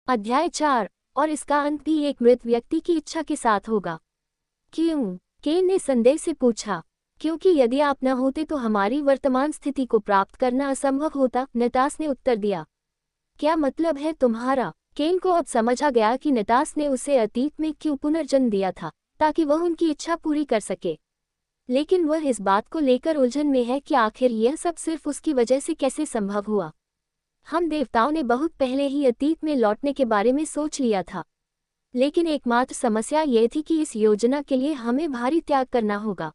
अध्याय 4। और इसका अंत भी एक मृत व्यक्ति की इच्छा के साथ होगा। क्यों? केन ने संदेह से पूछा। क्योंकि यदि आप न होते तो हमारी वर्तमान स्थिति को प्राप्त करना असंभव होता, नटास ने उत्तर दिया। क्या मतलब है तुम्हारा? केन को अब समझ आ गया कि नटास ने उसे अतीत में क्यों पुनर्जन्म दिया था, ताकि वह उनकी इच्छा पूरी कर सके। लेकिन वह इस बात को लेकर उलझन में है कि आखिर यह सब सिर्फ उसकी वजह से कैसे संभव हुआ। हम देवताओं ने बहुत पहले ही अतीत में लौटने के बारे में सोच लिया था, लेकिन एकमात्र समस्या यह थी कि इस योजना के लिए हमें भारी त्याग करना होगा।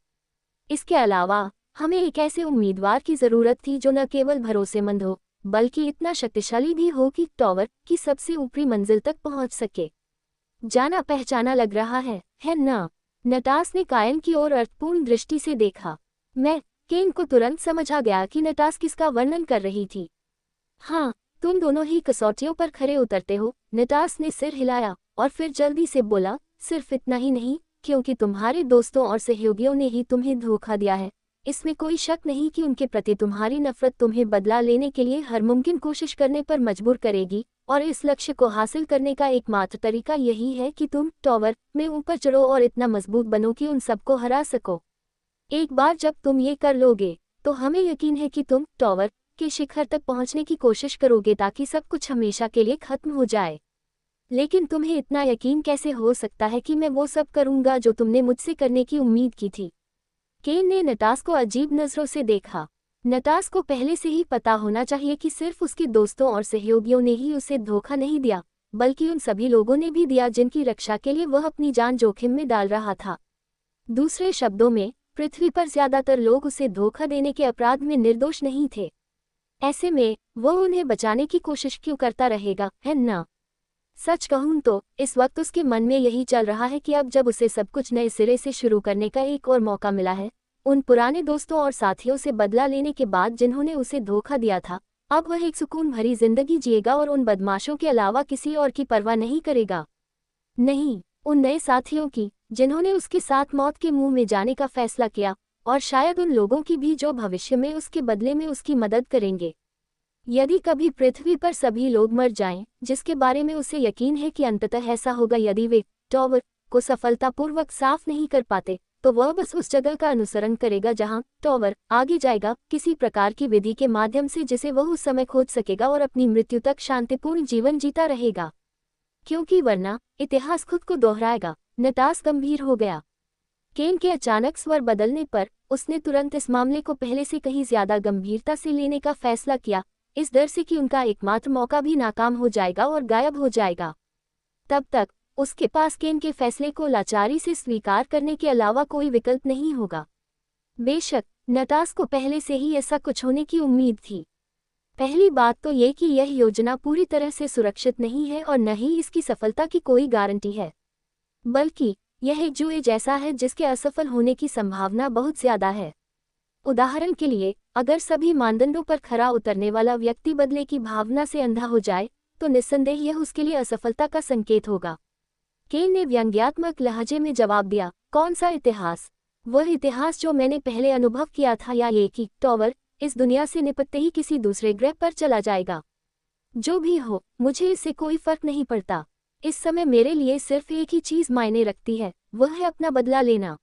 इसके अलावा हमें एक ऐसे उम्मीदवार की जरूरत थी जो न केवल भरोसेमंद हो, बल्कि इतना शक्तिशाली भी हो कि टॉवर की सबसे ऊपरी मंजिल तक पहुंच सके। जाना पहचाना लग रहा है न? नटास ने कायन की ओर अर्थपूर्ण दृष्टि से देखा। मैं केन को तुरंत समझ आ गया कि नटास किसका वर्णन कर रही थी। हाँ, तुम दोनों ही कसौटियों पर खरे उतरते हो, नटास ने सिर हिलाया और फिर जल्दी से बोला। सिर्फ इतना ही नहीं, क्योंकि तुम्हारे दोस्तों और सहयोगियों ने ही तुम्हें धोखा दिया है। इसमें कोई शक नहीं कि उनके प्रति तुम्हारी नफरत तुम्हें बदला लेने के लिए हर मुमकिन कोशिश करने पर मजबूर करेगी, और इस लक्ष्य को हासिल करने का एकमात्र तरीका यही है कि तुम टॉवर में ऊपर चढ़ो और इतना मजबूत बनो कि उन सबको हरा सको। एक बार जब तुम ये कर लोगे, तो हमें यकीन है कि तुम टॉवर के शिखर तक पहुंचने की कोशिश करोगे ताकि सब कुछ हमेशा के लिए खत्म हो जाए। लेकिन तुम्हें इतना यकीन कैसे हो सकता है कि मैं वो सब करूंगा जो तुमने मुझसे करने की उम्मीद की थी? केन ने नटास को अजीब नजरों से देखा। नटास को पहले से ही पता होना चाहिए कि सिर्फ उसके दोस्तों और सहयोगियों ने ही उसे धोखा नहीं दिया, बल्कि उन सभी लोगों ने भी दिया जिनकी रक्षा के लिए वह अपनी जान जोखिम में डाल रहा था। दूसरे शब्दों में, पृथ्वी पर ज्यादातर लोग उसे धोखा देने के अपराध में निर्दोष नहीं थे। ऐसे में वह उन्हें बचाने की कोशिश क्यों करता रहेगा, है ना? सच कहूं तो इस वक्त उसके मन में यही चल रहा है कि अब जब उसे सब कुछ नए सिरे से शुरू करने का एक और मौका मिला है, उन पुराने दोस्तों और साथियों से बदला लेने के बाद जिन्होंने उसे धोखा दिया था, अब वह एक सुकून भरी जिंदगी जिएगा और उन बदमाशों के अलावा किसी और की परवाह नहीं करेगा। नहीं, उन नए साथियों की, जिन्होंने उसके साथ मौत के मुंह में जाने का फैसला किया, और शायद उन लोगों की भी जो भविष्य में उसके बदले में उसकी मदद करेंगे। यदि कभी पृथ्वी पर सभी लोग मर जाएं, जिसके बारे में उसे यकीन है कि अंततः ऐसा होगा, यदि वे टॉवर को सफलतापूर्वक साफ नहीं कर पाते, तो वह बस उस जगह का अनुसरण करेगा जहां टॉवर आगे जाएगा, किसी प्रकार की विधि के माध्यम से जिसे वह उस समय खोज सकेगा, और अपनी मृत्यु तक शांतिपूर्ण जीवन जीता रहेगा। क्योंकि वरना इतिहास खुद को दोहराएगा। नटास गंभीर हो गया। केन के अचानक स्वर बदलने पर उसने तुरंत इस मामले को पहले से कहीं ज्यादा गंभीरता से लेने का फैसला किया, इस डर से कि उनका एकमात्र मौका भी नाकाम हो जाएगा और गायब हो जाएगा। तब तक उसके पास केन के फैसले को लाचारी से स्वीकार करने के अलावा कोई विकल्प नहीं होगा। बेशक नटास को पहले से ही ऐसा कुछ होने की उम्मीद थी। पहली बात तो ये कि यह योजना पूरी तरह से सुरक्षित नहीं है और न ही इसकी सफलता की कोई गारंटी है, बल्कि यह एक जुए जैसा है जिसके असफल होने की संभावना बहुत ज्यादा है। उदाहरण के लिए, अगर सभी मानदंडों पर खरा उतरने वाला व्यक्ति बदले की भावना से अंधा हो जाए, तो निस्संदेह यह उसके लिए असफलता का संकेत होगा। केन ने व्यंग्यात्मक लहजे में जवाब दिया, कौन सा इतिहास? वह इतिहास जो मैंने पहले अनुभव किया था, या ये कि टॉवर इस दुनिया से निपटते ही किसी दूसरे ग्रह पर चला जाएगा? जो भी हो, मुझे इससे कोई फर्क नहीं पड़ता। इस समय मेरे लिए सिर्फ एक ही चीज मायने रखती है, वह है अपना बदला लेना।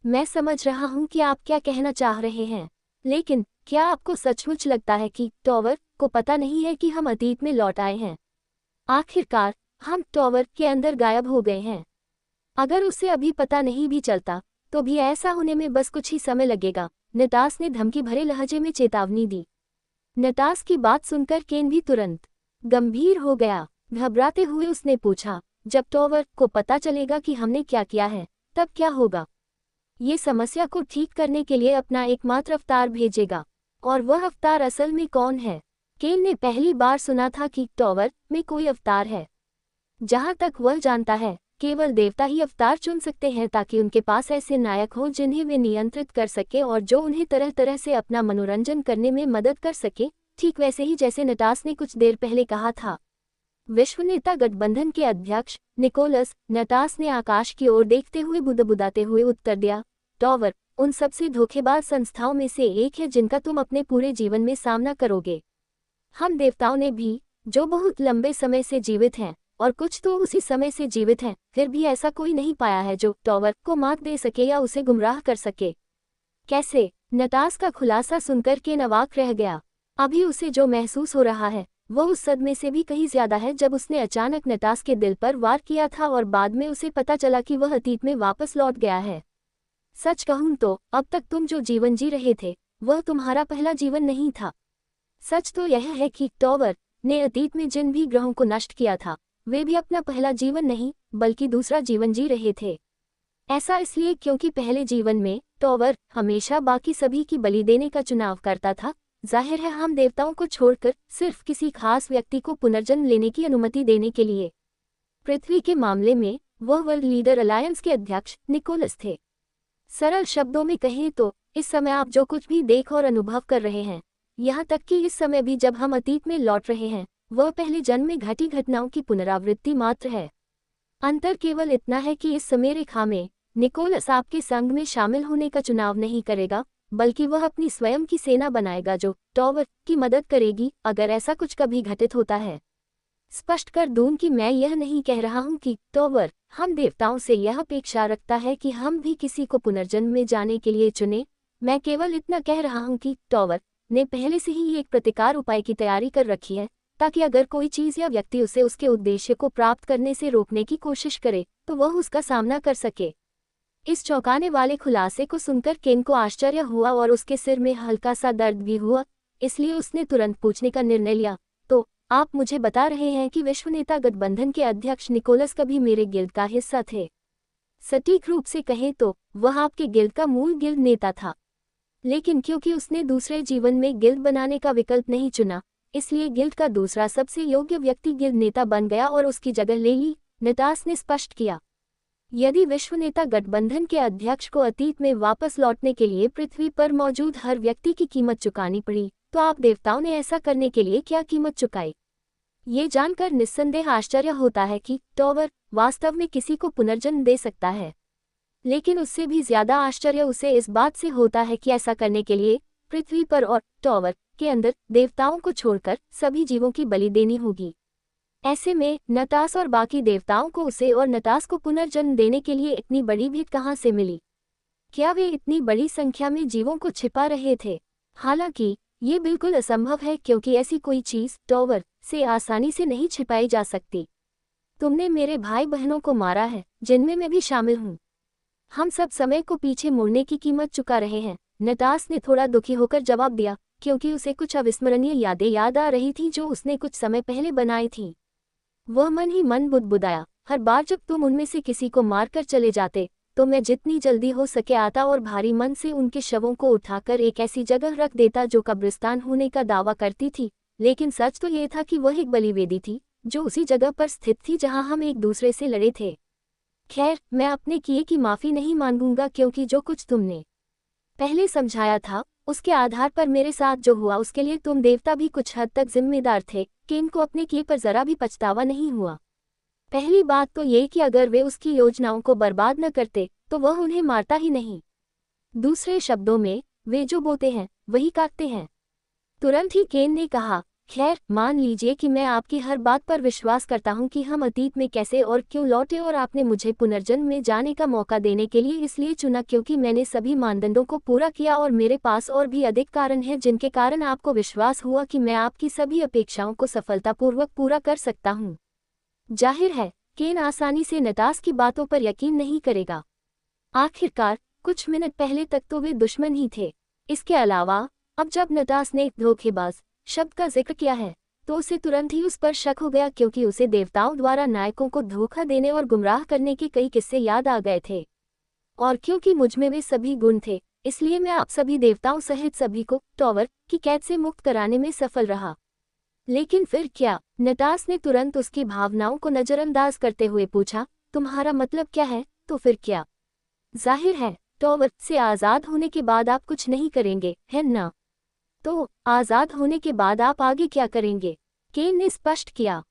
मैं समझ रहा हूं कि आप क्या कहना चाह रहे हैं, लेकिन क्या आपको सचमुच लगता है कि टॉवर को पता नहीं है कि हम अतीत में लौट आए हैं? आखिरकार हम टॉवर के अंदर गायब हो गए हैं। अगर उसे अभी पता नहीं भी चलता, तो भी ऐसा होने में बस कुछ ही समय लगेगा, नटास ने धमकी भरे लहजे में चेतावनी दी। नटास की बात सुनकर केन भी तुरंत गंभीर हो गया। घबराते हुए उसने पूछा, जब टॉवर को पता चलेगा कि हमने क्या किया है, तब क्या होगा? ये समस्या को ठीक करने के लिए अपना एकमात्र अवतार भेजेगा। और वह अवतार असल में कौन है? केन ने पहली बार सुना था कि टॉवर में कोई अवतार है। जहां तक वह जानता है, केवल देवता ही अवतार चुन सकते हैं ताकि उनके पास ऐसे नायक हों जिन्हें वे नियंत्रित कर सके और जो उन्हें तरह तरह से अपना मनोरंजन करने में मदद कर सके, ठीक वैसे ही जैसे नटास ने कुछ देर पहले कहा था। विश्व नेता गठबंधन के अध्यक्ष निकोलस नटास ने आकाश की ओर देखते हुए बुदबुदाते हुए उत्तर दिया, टॉवर उन सबसे धोखेबाज संस्थाओं में से एक है जिनका तुम अपने पूरे जीवन में सामना करोगे। हम देवताओं ने भी, जो बहुत लंबे समय से जीवित हैं, और कुछ तो उसी समय से जीवित हैं, फिर भी ऐसा कोई नहीं पाया है जो टॉवर को मात दे सके या उसे गुमराह कर सके। कैसे? नटास का खुलासा सुनकर केन अवाक रह गया। अभी उसे जो महसूस हो रहा है वो उस सदमे से भी कहीं ज्यादा है जब उसने अचानक नटास के दिल पर वार किया था और बाद में उसे पता चला कि वह अतीत में वापस लौट गया है। सच कहूं तो अब तक तुम जो जीवन जी रहे थे वह तुम्हारा पहला जीवन नहीं था। सच तो यह है कि टॉवर ने अतीत में जिन भी ग्रहों को नष्ट किया था वे भी अपना पहला जीवन नहीं बल्कि दूसरा जीवन जी रहे थे। ऐसा इसलिए क्योंकि पहले जीवन में टॉवर हमेशा बाकी सभी की बलि देने का चुनाव करता था। जाहिर है हम देवताओं को छोड़कर सिर्फ किसी खास व्यक्ति को पुनर्जन्म लेने की अनुमति देने के लिए। पृथ्वी के मामले में वह वर्ल्ड लीडर अलायंस के अध्यक्ष निकोलस थे। सरल शब्दों में कहें तो इस समय आप जो कुछ भी देख और अनुभव कर रहे हैं, यहाँ तक कि इस समय भी जब हम अतीत में लौट रहे हैं, वह पहले जन्म में घटी घटनाओं की पुनरावृत्ति मात्र है। अंतर केवल इतना है कि इस समय रेखा में निकोलस आपके संग में शामिल होने का चुनाव नहीं करेगा, बल्कि वह अपनी स्वयं की सेना बनाएगा जो टॉवर की मदद करेगी अगर ऐसा कुछ कभी घटित होता है। स्पष्ट कर दूं कि मैं यह नहीं कह रहा हूं कि टॉवर हम देवताओं से यह अपेक्षा रखता है कि हम भी किसी को पुनर्जन्म में जाने के लिए चुने। मैं केवल इतना कह रहा हूं कि टॉवर ने पहले से ही एक प्रतिकार उपाय की तैयारी कर रखी है, ताकि अगर कोई चीज़ या व्यक्ति उसे उसके उद्देश्य को प्राप्त करने से रोकने की कोशिश करे तो वह उसका सामना कर सके। इस चौंकाने वाले खुलासे को सुनकर केन को आश्चर्य हुआ और उसके सिर में हल्का सा दर्द भी हुआ, इसलिए उसने तुरंत पूछने का निर्णय लिया, तो आप मुझे बता रहे हैं कि विश्व नेता गठबंधन के अध्यक्ष निकोलस कभी मेरे गिल्ड का हिस्सा थे? सटीक रूप से कहें तो वह आपके गिल्ड का मूल गिल्ड नेता था, लेकिन क्योंकि उसने दूसरे जीवन में गिल्ड बनाने का विकल्प नहीं चुना, इसलिए गिल्ड का दूसरा सबसे योग्य व्यक्ति गिल्ड नेता बन गया और उसकी जगह ले ली, नटास ने स्पष्ट किया। यदि विश्व नेता गठबंधन के अध्यक्ष को अतीत में वापस लौटने के लिए पृथ्वी पर मौजूद हर व्यक्ति की कीमत चुकानी पड़ी, तो आप देवताओं ने ऐसा करने के लिए क्या कीमत चुकाई? ये जानकर निस्संदेह आश्चर्य होता है कि टॉवर वास्तव में किसी को पुनर्जन्म दे सकता है, लेकिन उससे भी ज्यादा आश्चर्य उसे इस बात से होता है कि ऐसा करने के लिए पृथ्वी पर और टॉवर के अंदर देवताओं को छोड़कर सभी जीवों की बलि देनी होगी। ऐसे में नटास और बाकी देवताओं को उसे और नटास को पुनर्जन्म देने के लिए इतनी बड़ी भीड़ कहाँ से मिली? क्या वे इतनी बड़ी संख्या में जीवों को छिपा रहे थे? हालांकि ये बिल्कुल असंभव है, क्योंकि ऐसी कोई चीज़ टॉवर से आसानी से नहीं छिपाई जा सकती। तुमने मेरे भाई बहनों को मारा है, जिनमें मैं भी शामिल हूँ। हम सब समय को पीछे मुड़ने की कीमत चुका रहे हैं, नटास ने थोड़ा दुखी होकर जवाब दिया, क्योंकि उसे कुछ अविस्मरणीय यादें याद आ रही थीं जो उसने कुछ समय पहले बनाई थीं। वह मन ही मन बुदबुदाया, हर बार जब तुम उनमें से किसी को मारकर चले जाते तो मैं जितनी जल्दी हो सके आता और भारी मन से उनके शवों को उठाकर एक ऐसी जगह रख देता जो कब्रिस्तान होने का दावा करती थी, लेकिन सच तो ये था कि वह एक बलिवेदी थी जो उसी जगह पर स्थित थी जहां हम एक दूसरे से लड़े थे। खैर, मैं अपने किए की माफ़ी नहीं मांगूंगा, क्योंकि जो कुछ तुमने पहले समझाया था उसके आधार पर मेरे साथ जो हुआ उसके लिए तुम देवता भी कुछ हद तक जिम्मेदार थे। केन को अपने किए पर जरा भी पछतावा नहीं हुआ। पहली बात तो ये कि अगर वे उसकी योजनाओं को बर्बाद न करते तो वह उन्हें मारता ही नहीं। दूसरे शब्दों में, वे जो बोते हैं वही काटते हैं। तुरंत ही केन ने कहा, खैर, मान लीजिए कि मैं आपकी हर बात पर विश्वास करता हूं कि हम अतीत में कैसे और क्यों लौटे, और आपने मुझे पुनर्जन्म में जाने का मौका देने के लिए इसलिए चुना क्योंकि मैंने सभी मानदंडों को पूरा किया, और मेरे पास और भी अधिक कारण हैं जिनके कारण आपको विश्वास हुआ कि मैं आपकी सभी अपेक्षाओं को सफलतापूर्वक पूरा कर सकता हूं। जाहिर है, केन आसानी से नटास की बातों पर यकीन नहीं करेगा। आखिरकार कुछ मिनट पहले तक तो वे दुश्मन ही थे। इसके अलावा अब जब नटास ने धोखेबाज शब्द का जिक्र किया है तो उसे तुरंत ही उस पर शक हो गया, क्योंकि उसे देवताओं द्वारा नायकों को धोखा देने और गुमराह करने के कई किस्से याद आ गए थे। और क्योंकि मुझमें वे सभी गुण थे, इसलिए मैं आप सभी देवताओं सहित सभी को टॉवर की कैद से मुक्त कराने में सफल रहा। लेकिन फिर क्या? नटास ने तुरंत उसकी भावनाओं को नजरअंदाज करते हुए पूछा, तुम्हारा मतलब क्या है? तो फिर क्या? जाहिर है, टॉवर से आज़ाद होने के बाद आप कुछ नहीं करेंगे, है ना? तो आज़ाद होने के बाद आप आगे क्या करेंगे? केन ने स्पष्ट किया,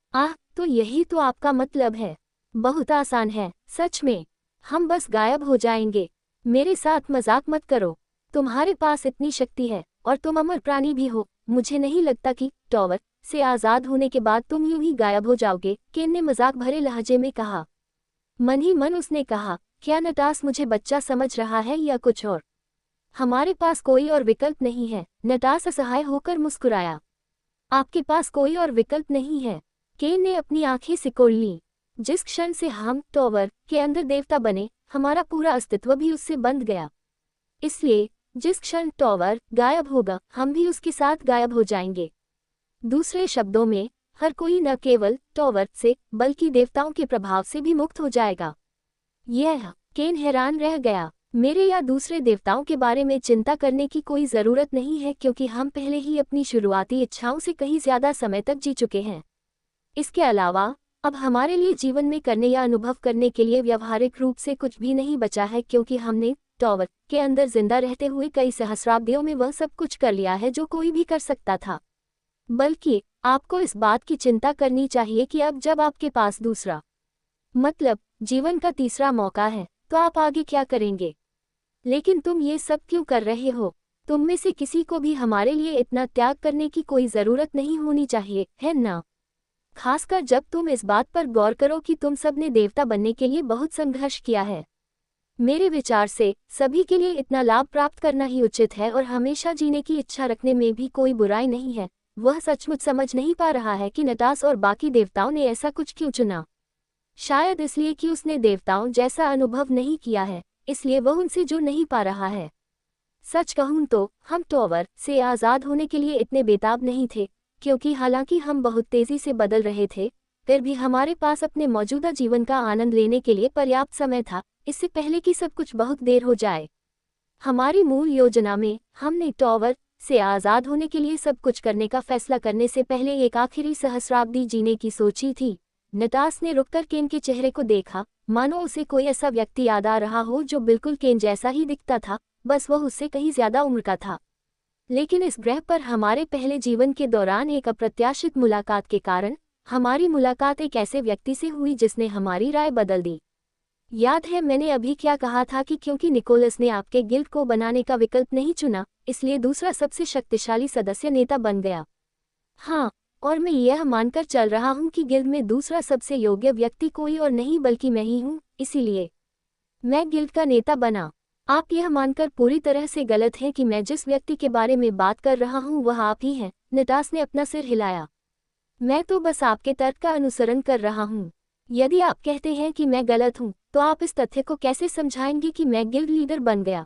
तो यही तो आपका मतलब है। बहुत आसान है, सच में। हम बस गायब हो जाएंगे। मेरे साथ मजाक मत करो। तुम्हारे पास इतनी शक्ति है और तुम अमर प्राणी भी हो। मुझे नहीं लगता कि टॉवर से आज़ाद होने के बाद तुम यूं ही गायब हो जाओगे, केन ने मजाक भरे लहजे में कहा। मन ही मन उसने कहा, क्या नटास मुझे बच्चा समझ रहा है या कुछ और? हमारे पास कोई और विकल्प नहीं है। नटास असहाय होकर मुस्कुराया। आपके पास कोई और विकल्प नहीं है? केन ने अपनी आंखें सिकोड़ लीं। जिस क्षण से हम टॉवर के अंदर देवता बने, हमारा पूरा अस्तित्व भी उससे बंध गया। इसलिए जिस क्षण टॉवर गायब होगा, हम भी उसके साथ गायब हो जाएंगे। दूसरे शब्दों में, हर कोई न केवल टॉवर से बल्कि देवताओं के प्रभाव से भी मुक्त हो जाएगा। यह केन हैरान रह गया। मेरे या दूसरे देवताओं के बारे में चिंता करने की कोई ज़रूरत नहीं है, क्योंकि हम पहले ही अपनी शुरुआती इच्छाओं से कहीं ज़्यादा समय तक जी चुके हैं। इसके अलावा अब हमारे लिए जीवन में करने या अनुभव करने के लिए व्यावहारिक रूप से कुछ भी नहीं बचा है, क्योंकि हमने टॉवर के अंदर जिंदा रहते हुए कई सहस्राब्दियों में वह सब कुछ कर लिया है जो कोई भी कर सकता था। बल्कि आपको इस बात की चिंता करनी चाहिए कि अब जब आपके पास दूसरा मतलब जीवन का तीसरा मौका है, तो आप आगे क्या करेंगे? लेकिन तुम ये सब क्यों कर रहे हो? तुम में से किसी को भी हमारे लिए इतना त्याग करने की कोई ज़रूरत नहीं होनी चाहिए, है ना? खासकर जब तुम इस बात पर गौर करो कि तुम सब ने देवता बनने के लिए बहुत संघर्ष किया है। मेरे विचार से सभी के लिए इतना लाभ प्राप्त करना ही उचित है, और हमेशा जीने की इच्छा रखने में भी कोई बुराई नहीं है। वह सचमुच समझ नहीं पा रहा है कि नटास और बाकी देवताओं ने ऐसा कुछ क्यों चुना। शायद इसलिए कि उसने देवताओं जैसा अनुभव नहीं किया है, इसलिए वह उनसे जुड़ नहीं पा रहा है। सच कहूं तो हम टॉवर से आज़ाद होने के लिए इतने बेताब नहीं थे, क्योंकि हालांकि हम बहुत तेज़ी से बदल रहे थे, फिर भी हमारे पास अपने मौजूदा जीवन का आनंद लेने के लिए पर्याप्त समय था, इससे पहले कि सब कुछ बहुत देर हो जाए। हमारी मूल योजना में हमने टॉवर से आज़ाद होने के लिए सब कुछ करने का फैसला करने से पहले एक आखिरी सहस्राब्दी जीने की सोची थी। नटास ने रुककर केन के चेहरे को देखा, मानो उसे कोई ऐसा व्यक्ति याद आ रहा हो जो बिल्कुल केन जैसा ही दिखता था, बस वह उससे कहीं ज्यादा उम्र का था। लेकिन इस ग्रह पर हमारे पहले जीवन के दौरान एक अप्रत्याशित मुलाकात के कारण हमारी मुलाकात एक ऐसे व्यक्ति से हुई जिसने हमारी राय बदल दी। याद है मैंने अभी क्या कहा था कि क्योंकि निकोलस ने आपके गिल्ड को बनाने का विकल्प नहीं चुना, इसलिए दूसरा सबसे शक्तिशाली सदस्य नेता बन गया। हाँ, और मैं यह मानकर चल रहा हूँ कि गिल्ड में दूसरा सबसे योग्य व्यक्ति कोई और नहीं बल्कि मैं ही हूँ, इसीलिए मैं गिल्ड का नेता बना। आप यह मानकर पूरी तरह से गलत हैं कि मैं जिस व्यक्ति के बारे में बात कर रहा हूँ वह आप ही हैं। नटास ने अपना सिर हिलाया। मैं तो बस आपके तर्क का अनुसरण कर रहा हूँ। यदि आप कहते हैं कि मैं गलत हूँ, तो आप इस तथ्य को कैसे समझाएंगे कि मैं गिल्ड लीडर बन गया?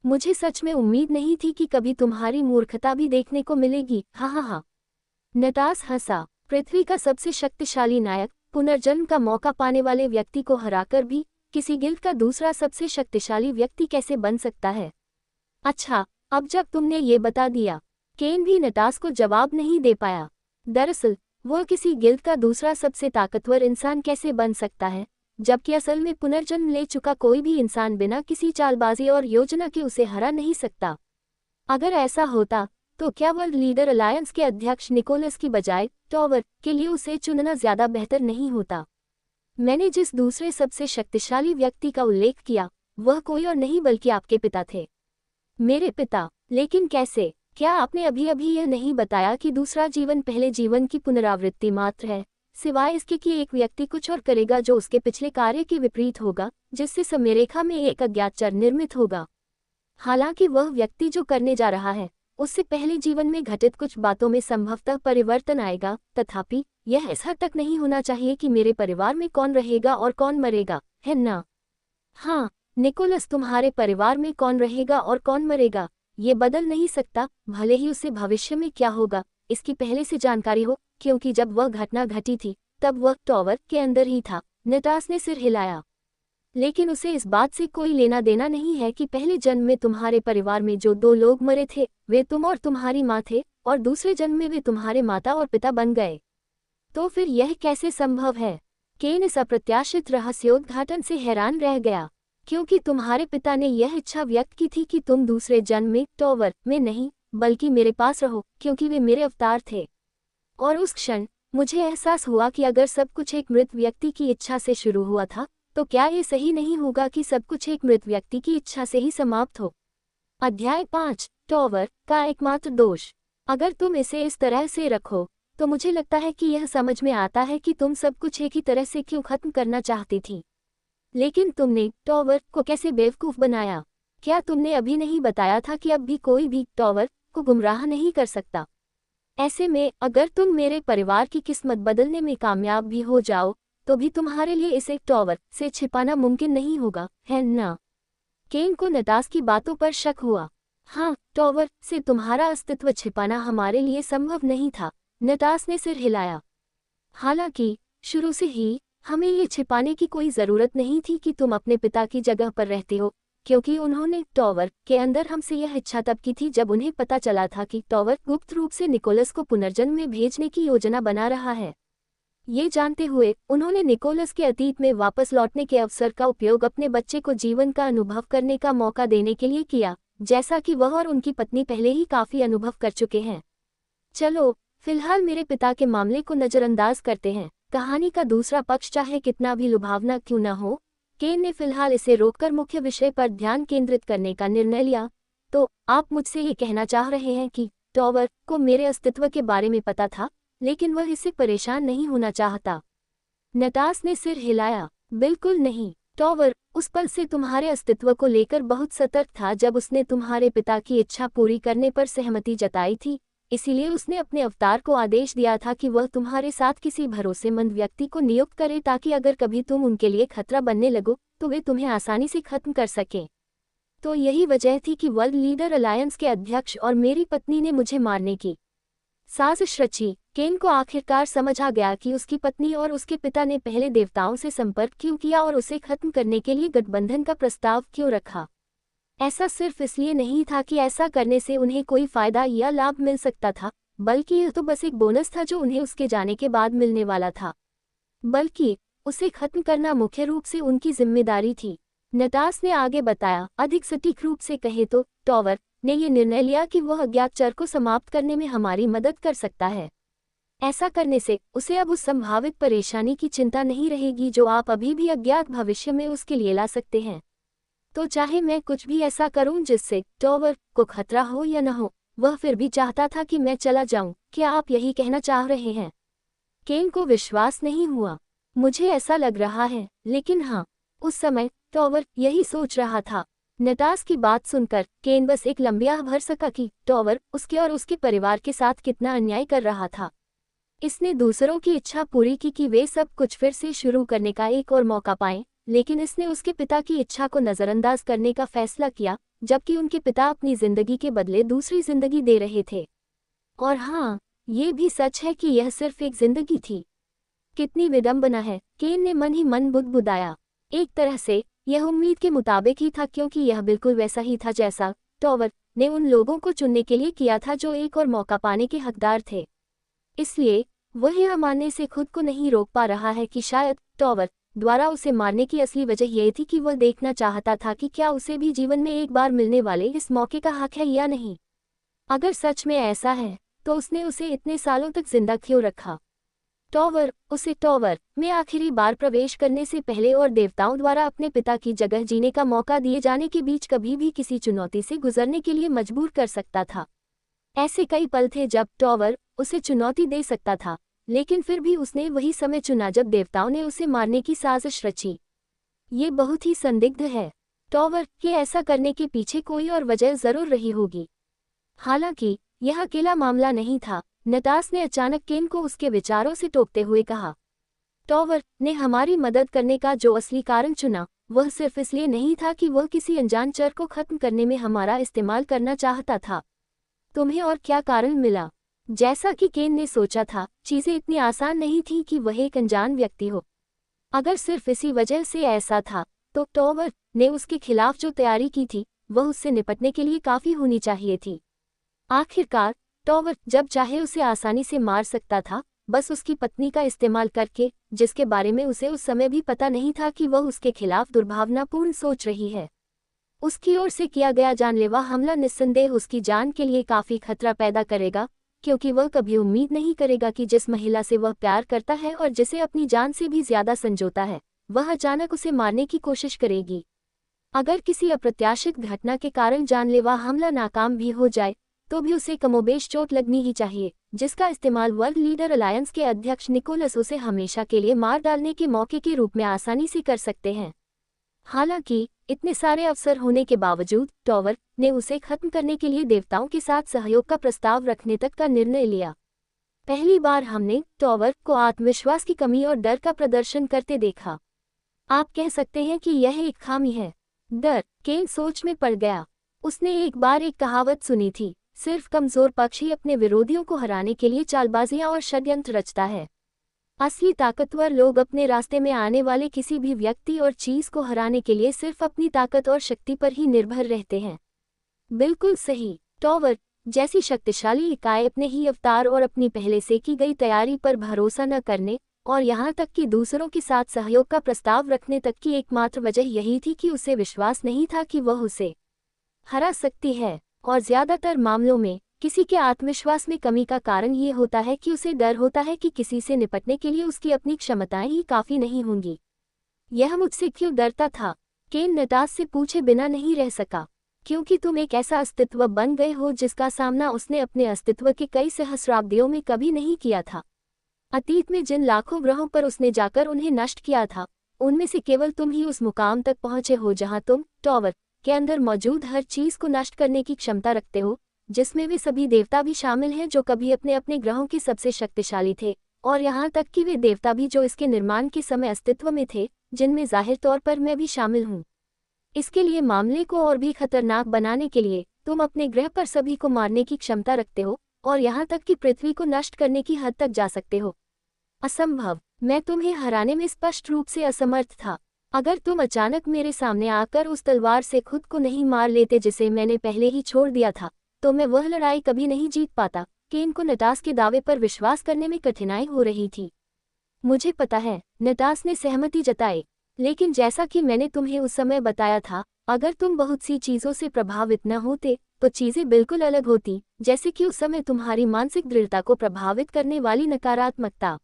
मुझे सच में उम्मीद नहीं थी कि कभी तुम्हारी मूर्खता भी देखने को मिलेगी। हाँ हाँ हाँ। नटास हंसा। पृथ्वी का सबसे शक्तिशाली नायक, पुनर्जन्म का मौका पाने वाले व्यक्ति को हराकर भी किसी गिल्ड का दूसरा सबसे शक्तिशाली व्यक्ति कैसे बन सकता है? अच्छा, अब जब तुमने ये बता दिया। केन भी नटास को जवाब नहीं दे पाया। दरअसल वो किसी गिल्ड का दूसरा सबसे ताकतवर इंसान कैसे बन सकता है, जबकि असल में पुनर्जन्म ले चुका कोई भी इंसान बिना किसी चालबाजी और योजना के उसे हरा नहीं सकता। अगर ऐसा होता तो क्या वर्ल्ड लीडर अलायंस के अध्यक्ष निकोलस की बजाय टॉवर के लिए उसे चुनना ज्यादा बेहतर नहीं होता? मैंने जिस दूसरे सबसे शक्तिशाली व्यक्ति का उल्लेख किया, वह कोई और नहीं बल्कि आपके पिता थे। मेरे पिता? लेकिन कैसे? क्या आपने अभी अभी यह नहीं बताया कि दूसरा जीवन पहले जीवन की पुनरावृत्ति मात्र है, सिवाय इसके कि एक व्यक्ति कुछ और करेगा जो उसके पिछले कार्य के विपरीत होगा, जिससे समरेखा में एक अज्ञात चर निर्मित होगा? हालांकि वह व्यक्ति जो करने जा रहा है, उससे पहले जीवन में घटित कुछ बातों में संभवतः परिवर्तन आएगा, तथापि यह इस हद तक नहीं होना चाहिए कि मेरे परिवार में कौन रहेगा और कौन मरेगा, है ना? हाँ, निकोलस, तुम्हारे परिवार में कौन रहेगा और कौन मरेगा ये बदल नहीं सकता, भले ही उसे भविष्य में क्या होगा इसकी पहले से जानकारी हो, क्योंकि जब वह घटना घटी थी तब वह टॉवर के अंदर ही था। नटास ने सिर हिलाया। लेकिन उसे इस बात से कोई लेना देना नहीं है कि पहले जन्म में तुम्हारे परिवार में जो 2 लोग मरे थे वे तुम और तुम्हारी माँ थे, और दूसरे जन्म में वे तुम्हारे माता और पिता बन गए। तो फिर यह कैसे संभव है? केन इस अप्रत्याशित रहस्योद्घाटन से हैरान रह गया, क्योंकि तुम्हारे पिता ने यह इच्छा व्यक्त की थी कि तुम दूसरे जन्म में टॉवर में नहीं बल्कि मेरे पास रहो, क्योंकि वे मेरे अवतार थे। और उस क्षण मुझे एहसास हुआ कि अगर सब कुछ एक मृत व्यक्ति की इच्छा से शुरू हुआ था, तो क्या ये सही नहीं होगा कि सब कुछ एक मृत व्यक्ति की इच्छा से ही समाप्त हो? अध्याय 5, टॉवर का एकमात्र दोष। अगर तुम इसे इस तरह से रखो तो मुझे लगता है कि यह समझ में आता है कि तुम सब कुछ एक ही तरह से क्यों खत्म करना चाहती थी। लेकिन तुमने टॉवर को कैसे बेवकूफ़ बनाया? क्या तुमने अभी नहीं बताया था कि अब भी कोई भी टॉवर को गुमराह नहीं कर सकता? ऐसे में अगर तुम मेरे परिवार की किस्मत बदलने में कामयाब भी हो जाओ तो भी तुम्हारे लिए इसे टॉवर से छिपाना मुमकिन नहीं होगा, है ना? केन को नटास की बातों पर शक हुआ। हाँ, टॉवर से तुम्हारा अस्तित्व छिपाना हमारे लिए संभव नहीं था, नटास ने सिर हिलाया। हालांकि शुरू से ही हमें ये छिपाने की कोई ज़रूरत नहीं थी कि तुम अपने पिता की जगह पर रहते हो, क्योंकि उन्होंने टॉवर के अंदर हमसे यह इच्छा तब की थी जब उन्हें पता चला था कि टॉवर गुप्त रूप से निकोलस को पुनर्जन्म में भेजने की योजना बना रहा है। ये जानते हुए उन्होंने निकोलस के अतीत में वापस लौटने के अवसर का उपयोग अपने बच्चे को जीवन का अनुभव करने का मौका देने के लिए किया, जैसा कि वह और उनकी पत्नी पहले ही काफ़ी अनुभव कर चुके हैं। चलो फिलहाल मेरे पिता के मामले को नज़रअंदाज करते हैं। कहानी का दूसरा पक्ष चाहे कितना भी लुभावना क्यों न हो, केन ने फिलहाल इसे रोककर मुख्य विषय पर ध्यान केंद्रित करने का निर्णय लिया। तो आप मुझसे ये कहना चाह रहे हैं कि टॉवर को मेरे अस्तित्व के बारे में पता था, लेकिन वह इससे परेशान नहीं होना चाहता? नटास ने सिर हिलाया। बिल्कुल नहीं, टॉवर उस पल से तुम्हारे अस्तित्व को लेकर बहुत सतर्क था जब उसने तुम्हारे पिता की इच्छा पूरी करने पर सहमति जताई थी, इसीलिए उसने अपने अवतार को आदेश दिया था कि वह तुम्हारे साथ किसी भरोसेमंद व्यक्ति को नियुक्त करे ताकि अगर कभी तुम उनके लिए खतरा बनने लगो तो वे तुम्हें आसानी से खत्म कर सकें। तो यही वजह थी कि वर्ल्ड लीडर अलायंस के अध्यक्ष और मेरी पत्नी ने मुझे मारने की साजिश रची। केन को आखिरकार समझ आ गया कि उसकी पत्नी और उसके पिता ने पहले देवताओं से संपर्क क्यों किया और उसे खत्म करने के लिए गठबंधन का प्रस्ताव क्यों रखा। ऐसा सिर्फ इसलिए नहीं था कि ऐसा करने से उन्हें कोई फायदा या लाभ मिल सकता था, बल्कि यह तो बस एक बोनस था जो उन्हें उसके जाने के बाद मिलने वाला था। बल्कि उसे खत्म करना मुख्य रूप से उनकी जिम्मेदारी थी, नटास ने आगे बताया। अधिक सटीक रूप से कहे तो टॉवर ने यह निर्णय लिया कि वह अज्ञात चर को समाप्त करने में हमारी मदद कर सकता है। ऐसा करने से उसे अब उस संभावित परेशानी की चिंता नहीं रहेगी जो आप अभी भी अज्ञात भविष्य में उसके लिए ला सकते हैं। तो चाहे मैं कुछ भी ऐसा करूं जिससे टॉवर को खतरा हो या न हो, वह फिर भी चाहता था कि मैं चला जाऊं। क्या आप यही कहना चाह रहे हैं? केन को विश्वास नहीं हुआ। मुझे ऐसा लग रहा है, लेकिन हाँ, उस समय टॉवर यही सोच रहा था। नटास की बात सुनकर केन बस एक लंबी आह भर सका कि टॉवर उसके और उसके परिवार के साथ कितना अन्याय कर रहा था। इसने दूसरों की इच्छा पूरी की कि वे सब कुछ फिर से शुरू करने का एक और मौका पाएं, लेकिन इसने उसके पिता की इच्छा को नज़रअंदाज करने का फैसला किया, जबकि उनके पिता अपनी जिंदगी के बदले दूसरी जिंदगी दे रहे थे। और हाँ, ये भी सच है कि यह सिर्फ एक जिंदगी थी। कितनी विडंबना है, केन ने मन ही मन बुदबुदाया। एक तरह से यह उम्मीद के मुताबिक ही था, क्योंकि यह बिल्कुल वैसा ही था जैसा टॉवर ने उन लोगों को चुनने के लिए किया था जो एक और मौका पाने के हकदार थे। इसलिए वह यह मानने से खुद को नहीं रोक पा रहा है कि शायद टॉवर द्वारा उसे मारने की असली वजह यह थी कि वह देखना चाहता था कि क्या उसे भी जीवन में एक बार मिलने वाले इस मौके का हक है या नहीं। अगर सच में ऐसा है तो उसने उसे इतने सालों तक जिंदा क्यों रखा? उसे टॉवर में आखिरी बार प्रवेश करने से पहले और देवताओं द्वारा अपने पिता की जगह जीने का मौका दिए जाने के बीच कभी भी किसी चुनौती से गुजरने के लिए मजबूर कर सकता था। ऐसे कई पल थे जब टॉवर उसे चुनौती दे सकता था, लेकिन फिर भी उसने वही समय चुना जब देवताओं ने उसे मारने की साजिश रची। ये बहुत ही संदिग्ध है। टॉवर के ऐसा करने के पीछे कोई और वजह जरूर रही होगी। हालांकि यह अकेला मामला नहीं था, नटास ने अचानक केन को उसके विचारों से टोकते हुए कहा। टॉवर ने हमारी मदद करने का जो असली कारण चुना, वह सिर्फ इसलिए नहीं था कि वह किसी अनजान चर को खत्म करने में हमारा इस्तेमाल करना चाहता था। तुम्हें और क्या कारण मिला? जैसा कि केन ने सोचा था, चीजें इतनी आसान नहीं थीं कि वह एक अनजान व्यक्ति हो। अगर सिर्फ इसी वजह से ऐसा था, तो टॉवर ने उसके खिलाफ जो तैयारी की थी, वह उससे निपटने के लिए काफी होनी चाहिए थी। आखिरकार टॉवर जब चाहे उसे आसानी से मार सकता था, बस उसकी पत्नी का इस्तेमाल करके, जिसके बारे में उसे उस समय भी पता नहीं था कि वह उसके खिलाफ दुर्भावनापूर्ण सोच रही है। उसकी ओर से किया गया जानलेवा हमला निस्संदेह उसकी जान के लिए काफी खतरा पैदा करेगा, क्योंकि वह कभी उम्मीद नहीं करेगा कि जिस महिला से वह प्यार करता है और जिसे अपनी जान से भी ज्यादा संजोता है, वह अचानक उसे मारने की कोशिश करेगी। अगर किसी अप्रत्याशित घटना के कारण जानलेवा हमला नाकाम भी हो जाए, तो भी उसे कमोबेश चोट लगनी ही चाहिए, जिसका इस्तेमाल वर्ल्ड लीडर अलायंस के अध्यक्ष निकोलस उसे हमेशा के लिए मार डालने के मौके के रूप में आसानी से कर सकते हैं। हालांकि इतने सारे अवसर होने के बावजूद टॉवर ने उसे खत्म करने के लिए देवताओं के साथ सहयोग का प्रस्ताव रखने तक का निर्णय लिया। पहली बार हमने टॉवर को आत्मविश्वास की कमी और डर का प्रदर्शन करते देखा। आप कह सकते हैं कि यह एक खामी है। डर। केन सोच में पड़ गया। उसने एक बार एक कहावत सुनी थी, सिर्फ कमजोर पक्ष ही अपने विरोधियों को हराने के लिए चालबाजियां और षड्यंत्र रचता है। असली ताकतवर लोग अपने रास्ते में आने वाले किसी भी व्यक्ति और चीज को हराने के लिए सिर्फ अपनी ताकत और शक्ति पर ही निर्भर रहते हैं। बिल्कुल सही। टॉवर जैसी शक्तिशाली इकाई अपने ही अवतार और अपनी पहले से की गई तैयारी पर भरोसा न करने और यहाँ तक कि दूसरों के साथ सहयोग का प्रस्ताव रखने तक की एकमात्र वजह यही थी कि उसे विश्वास नहीं था कि वह उसे हरा सकती है। और ज्यादातर मामलों में किसी के आत्मविश्वास में कमी का कारण ये होता है कि उसे डर होता है कि किसी से निपटने के लिए उसकी अपनी क्षमताएं ही काफी नहीं होंगी। यह मुझसे क्यों डरता था? केन नटास से पूछे बिना नहीं रह सका। क्योंकि तुम एक ऐसा अस्तित्व बन गए हो जिसका सामना उसने अपने अस्तित्व के कई सहस्राब्दियों में कभी नहीं किया था। अतीत में जिन लाखों ग्रहों पर उसने जाकर उन्हें नष्ट किया था, उनमें से केवल तुम ही उस मुकाम तक पहुंचे हो जहां तुम टॉवर के अंदर मौजूद हर चीज को नष्ट करने की क्षमता रखते हो, जिसमें वे सभी देवता भी शामिल हैं जो कभी अपने अपने ग्रहों के सबसे शक्तिशाली थे, और यहाँ तक कि वे देवता भी जो इसके निर्माण के समय अस्तित्व में थे, जिनमें जाहिर तौर पर मैं भी शामिल हूँ। इसके लिए मामले को और भी खतरनाक बनाने के लिए तुम अपने ग्रह पर सभी को मारने की क्षमता रखते हो और यहाँ तक कि पृथ्वी को नष्ट करने की हद तक जा सकते हो। असंभव। मैं तुम्हें हराने में स्पष्ट रूप से असमर्थ था। अगर तुम अचानक मेरे सामने आकर उस तलवार से खुद को नहीं मार लेते जिसे मैंने पहले ही छोड़ दिया था, तो मैं वह लड़ाई कभी नहीं जीत पाता। केन को नटास के दावे पर विश्वास करने में कठिनाई हो रही थी। मुझे पता है, नटास ने सहमति जताई, लेकिन जैसा कि मैंने तुम्हें उस समय बताया था, अगर तुम बहुत सी चीजों से प्रभावित न होते तो चीजें बिल्कुल अलग होती, जैसे कि उस समय तुम्हारी मानसिक दृढ़ता को प्रभावित करने वाली नकारात्मकता।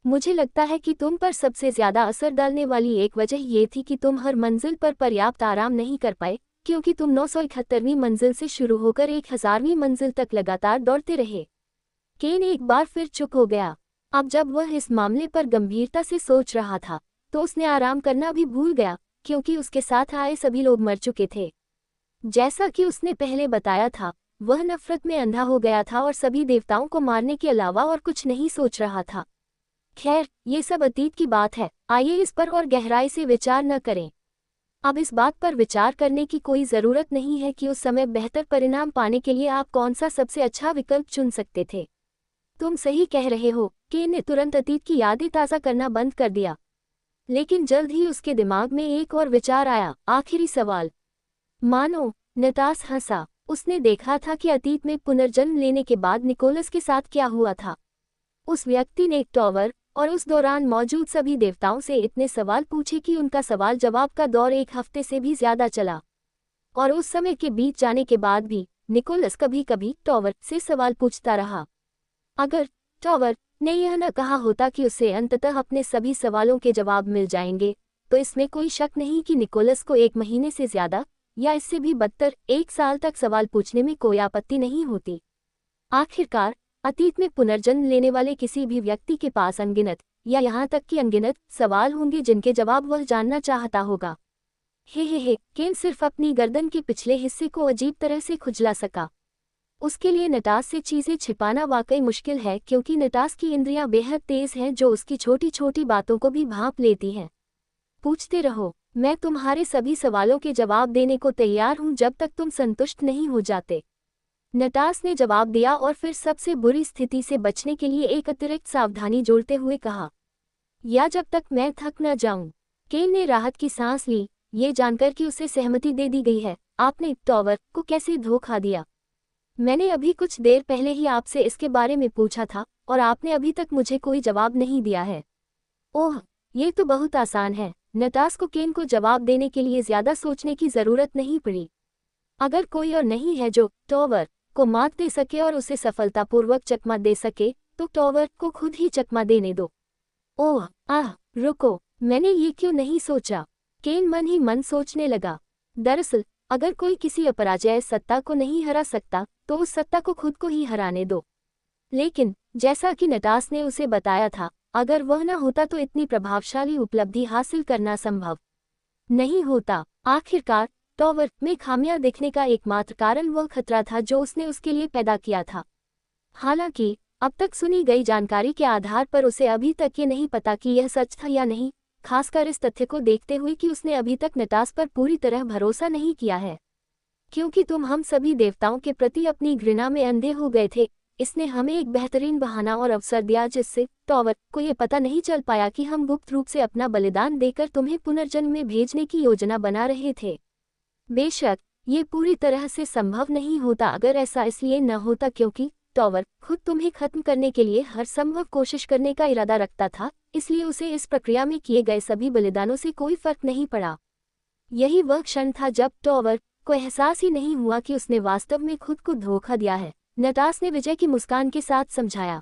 मुझे लगता है कि तुम पर सबसे ज्यादा असर डालने वाली एक वजह ये थी कि तुम हर मंजिल पर पर्याप्त आराम नहीं कर पाए, क्योंकि तुम 971वीं मंजिल से शुरू होकर 1000वीं मंजिल तक लगातार दौड़ते रहे। केन एक बार फिर चुप हो गया। अब जब वह इस मामले पर गंभीरता से सोच रहा था, तो उसने आराम करना भी भूल गया, क्योंकि उसके साथ आए सभी लोग मर चुके थे। जैसा कि उसने पहले बताया था, वह नफरत में अंधा हो गया था और सभी देवताओं को मारने के अलावा और कुछ नहीं सोच रहा था। खैर, ये सब अतीत की बात है, आइए इस पर और गहराई से विचार न करें। अब इस बात पर विचार करने की कोई ज़रूरत नहीं है कि उस समय बेहतर परिणाम पाने के लिए आप कौन सा सबसे अच्छा विकल्प चुन सकते थे। तुम सही कह रहे हो। केन ने तुरंत अतीत की यादें ताज़ा करना बंद कर दिया, लेकिन जल्द ही उसके दिमाग में एक और विचार आया, आखिरी सवाल। मानो नटास हंसा। उसने देखा था कि अतीत में पुनर्जन्म लेने के बाद निकोलस के साथ क्या हुआ था। उस व्यक्ति ने टॉवर और उस दौरान मौजूद सभी देवताओं से इतने सवाल पूछे कि उनका सवाल जवाब का दौर 1 हफ्ते से भी ज्यादा चला। और उस समय के बीत जाने के बाद भी निकोलस कभी कभी टॉवर से सवाल पूछता रहा। अगर टॉवर ने यह न कहा होता कि उसे अंततः अपने सभी सवालों के जवाब मिल जाएंगे, तो इसमें कोई शक नहीं कि निकोलस को 1 महीने से ज्यादा या इससे भी बदतर 1 साल तक सवाल पूछने में कोई आपत्ति नहीं होती। आखिरकार अतीत में पुनर्जन्म लेने वाले किसी भी व्यक्ति के पास अनगिनत या यहाँ तक कि अनगिनत सवाल होंगे जिनके जवाब वह जानना चाहता होगा। हे, केन सिर्फ अपनी गर्दन के पिछले हिस्से को अजीब तरह से खुजला सका। उसके लिए नटास से चीजें छिपाना वाकई मुश्किल है, क्योंकि नटास की इंद्रियां बेहद तेज हैं जो उसकी छोटी छोटी बातों को भी भांप लेती हैं। पूछते रहो, मैं तुम्हारे सभी सवालों के जवाब देने को तैयार हूं जब तक तुम संतुष्ट नहीं हो जाते। नटास ने जवाब दिया और फिर सबसे बुरी स्थिति से बचने के लिए एक अतिरिक्त सावधानी जोड़ते हुए कहा, या जब तक मैं थक न जाऊं। केन ने राहत की सांस ली, ये जानकर कि उसे सहमति दे दी गई है। आपने टॉवर को कैसे धोखा दिया? मैंने अभी कुछ देर पहले ही आपसे इसके बारे में पूछा था और आपने अभी तक मुझे कोई जवाब नहीं दिया है। ओह, ये तो बहुत आसान है। नटास को केन को जवाब देने के लिए ज्यादा सोचने की जरूरत नहीं पड़ी। अगर कोई और नहीं है जो टॉवर को मात दे सके और उसे सफलतापूर्वक चकमा दे सके, तो टॉवर को खुद ही चकमा देने दो। ओह, रुको, मैंने ये क्यों नहीं सोचा? केन मन ही मन सोचने लगा। दरअसल अगर कोई किसी अपराजय सत्ता को नहीं हरा सकता तो उस सत्ता को खुद को ही हराने दो। लेकिन जैसा कि नटास ने उसे बताया था, अगर वह न होता तो इतनी प्रभावशाली उपलब्धि हासिल करना संभव नहीं होता। आखिरकार टॉवर में खामियां दिखने का एकमात्र कारण वह खतरा था जो उसने उसके लिए पैदा किया था। हालांकि अब तक सुनी गई जानकारी के आधार पर उसे अभी तक ये नहीं पता कि यह सच था या नहीं, खासकर इस तथ्य को देखते हुए कि उसने अभी तक नटास पर पूरी तरह भरोसा नहीं किया है। क्योंकि तुम हम सभी देवताओं के प्रति अपनी घृणा में अंधे हो गए थे, इसने हमें एक बेहतरीन बहाना और अवसर दिया जिससे टॉवर को ये पता नहीं चल पाया कि हम गुप्त रूप से अपना बलिदान देकर तुम्हें पुनर्जन्म में भेजने की योजना बना रहे थे। बेशक ये पूरी तरह से संभव नहीं होता, अगर ऐसा इसलिए न होता क्योंकि टॉवर खुद तुम्हें खत्म करने के लिए हर संभव कोशिश करने का इरादा रखता था, इसलिए उसे इस प्रक्रिया में किए गए सभी बलिदानों से कोई फर्क नहीं पड़ा। यही वह क्षण था जब टॉवर को एहसास ही नहीं हुआ कि उसने वास्तव में खुद को धोखा दिया है। नटास ने विजय की मुस्कान के साथ समझाया।